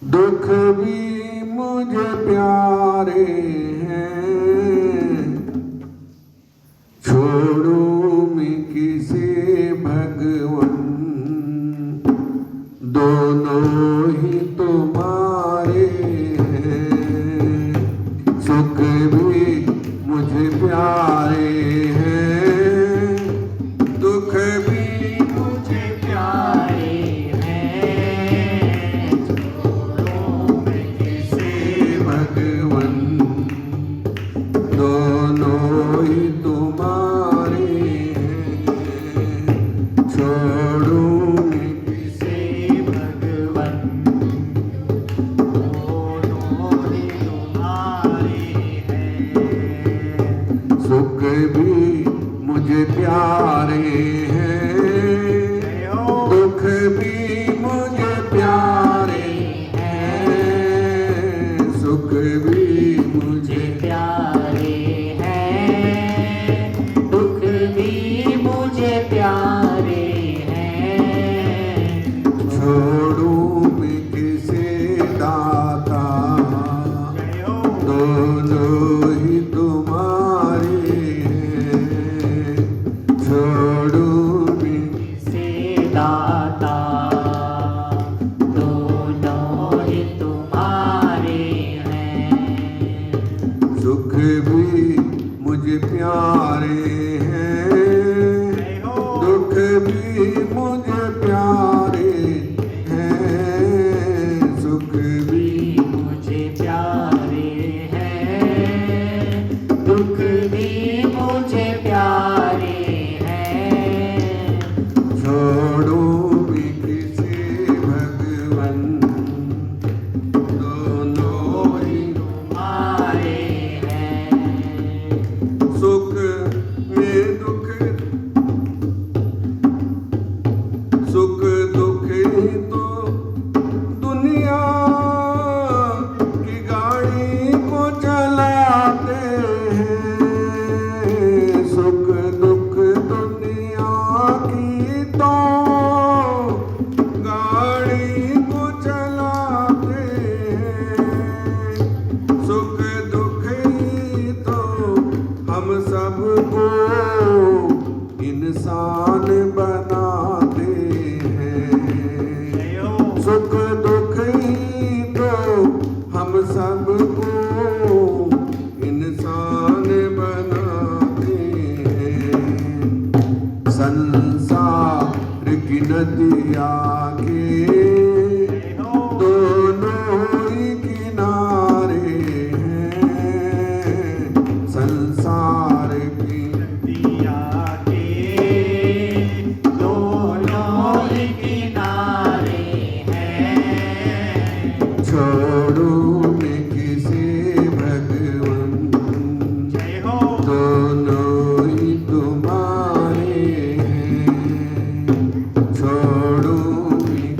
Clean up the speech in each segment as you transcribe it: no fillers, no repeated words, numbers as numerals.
दुख भी मुझे प्यारे हैं, छोड़ूं मैं किसे भगवन, दोनों ही तुम्हारे हैं। सुख भी मुझे प्यारे हैं, दुख भी मुझे प्यारे हैं, छोड़ूं मैं किसे भगवन, दोनों ही तुम्हारे हैं। छोड़ूं मैं किसे भगवन, दोनों ही तुम्हारे हैं। सुख भी मुझे प्यारे हैं, दुख भी मुझे प्यारे हैं। सुख भी मुझे प्यारे हैं, दुख भी मुझे प्यारे हैं। छोड़ूं मैं किसे दाता, दोनों ही तुम्हारे हैं। छोड़ूं मैं से दाता, दोनों ही तुम्हारे हैं। सुख भी मुझे प्यारे हैं, दुख भी मुझे प्यारे हैं। सुख भी मुझे प्यारे हैं, दुख भी मुझे प्यारे हैं। छोड़ूं मैं किसे भगवन, दोनों ही तुम्हारे हैं। सुख में दुख, सुख दुख ही तो दुनिया की गाड़ी को चलाते हैं। सुख दुख दुनिया की तो गाड़ी को चलाते हैं। सुख दुख ही तो हम सबको इंसान बनाते हैं। सुख दुख ही तो हम सबको इंसान बनाते हैं। संसार की नदिया के दोनों ही किनारे हैं। संसार की दिया के दोनों ही किनारे हैं। छोड़ूं मैं किसे भगवन, जय हो दोनों ही तुम्हारे हैं। छोड़ूं मैं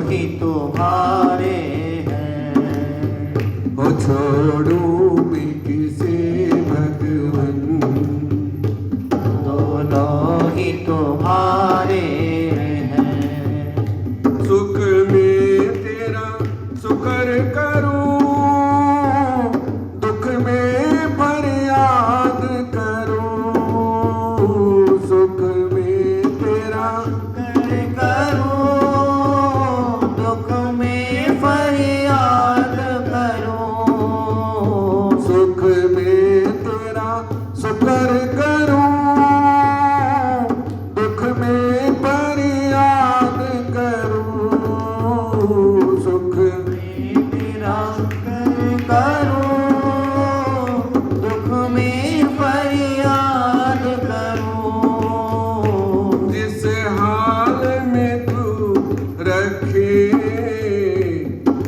ही तुम्हारे हैं। हो छोड़ूं मैं किसे भगवन, दोनों ही तुम्हारे हैं। सुख में तेरा शुक्र करूं, दुख में फरियाद करूं। सुख में तेरा करूं, दुख में फरियाद करूं। सुख में तेरा शुक्र करूं, दुख में फरियाद करूं। सुख तेरा करूं, दुख में फरियाद करूं। जिस हाल में तू रखे,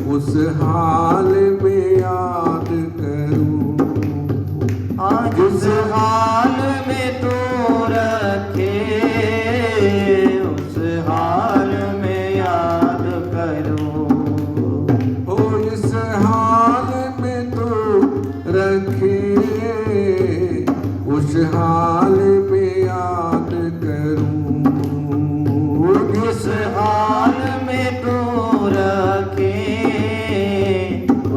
उस हाल में याद करूं। जिस हाल में तू रखे, उस हाल में याद करूं। ओ इस हाल में तू रखे, उस हाल में याद करूं। जिस हाल में तू रखे,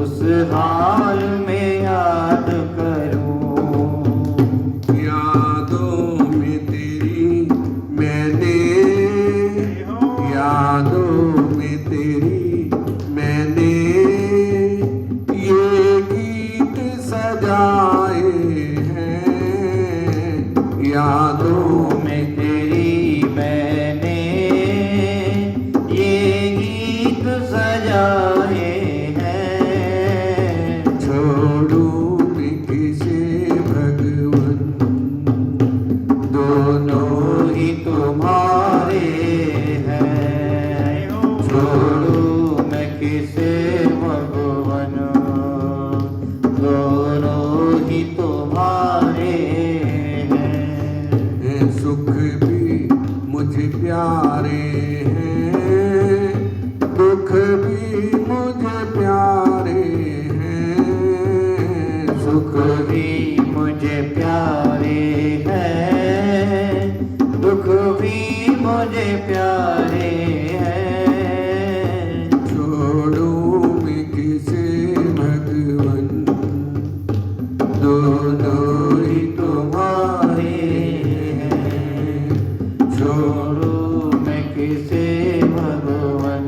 उस हाल में याद करूं। यादों में तेरी मैंने, यादों में तेरी मैंने ये गीत सजाए हैं। यादों में तेरी मैंने ये गीत सजाए हैं। छोड़ूं मैं किसे भगवन, दोनों ही तुम्हारे हैं। छोड़ू मैं किसे भगवन, दोनों ही तुम्हारे हैं। सुख भी मुझे प्यारे हैं, दुख भी मुझे प्यारे हैं। सुख भी मुझे प्यारे हैं, दुख भी मुझे प्यारे हैं। छोड़ूं मैं किसे भगवन, दोनों ही तुम्हारे हैं। छोड़ू मैं किसे भगवन,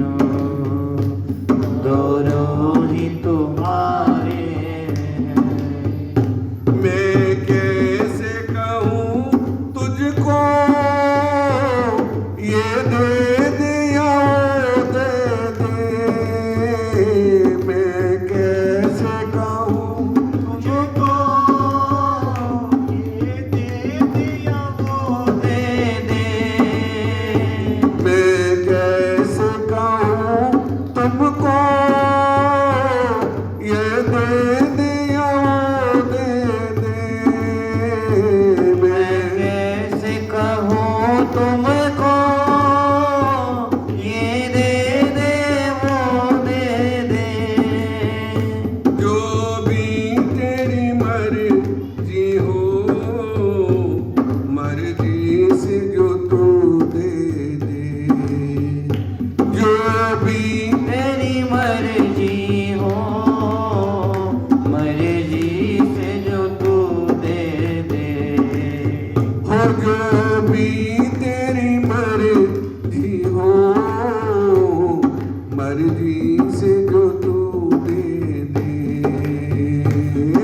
दोनों ही तुम्हारे हैं। मैं कैसे कहूँ तुझको, ये दे दे या वो दे दे। मैं कैसे कहूँ तुझको, ये दे दिया वो दे दे। मैं कैसे कहूँ तुमको, ये दे दे या वो दे दे। मैं कैसे कहूँ तुमको, ये दे दे वो दे दे। जो भी तेरी मर्जी हो, मर्जी से जो तू दे दे। जो भी तेरी मर्जी हो, मर्जी से जो तू दे दे। हो, जो भी तेरी मर्जी हो, मर्जी से जो तू दे दे।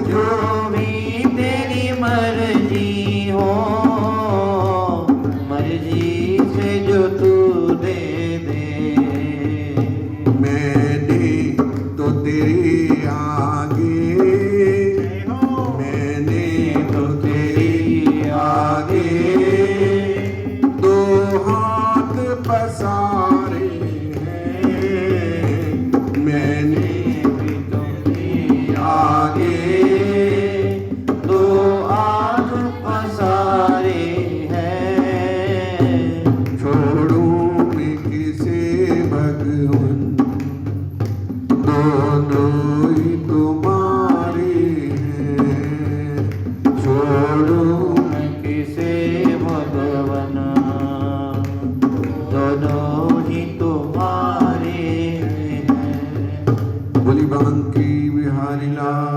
जो भी तेरी मर्जी हो, मर्जी से जो तू दे दे। भगवन दोनों ही तुम्हारे हैं, छोड़ो मैं किसे भगवन दोनों ही तुम्हारे हैं। बोली बांकी बिहारी लाल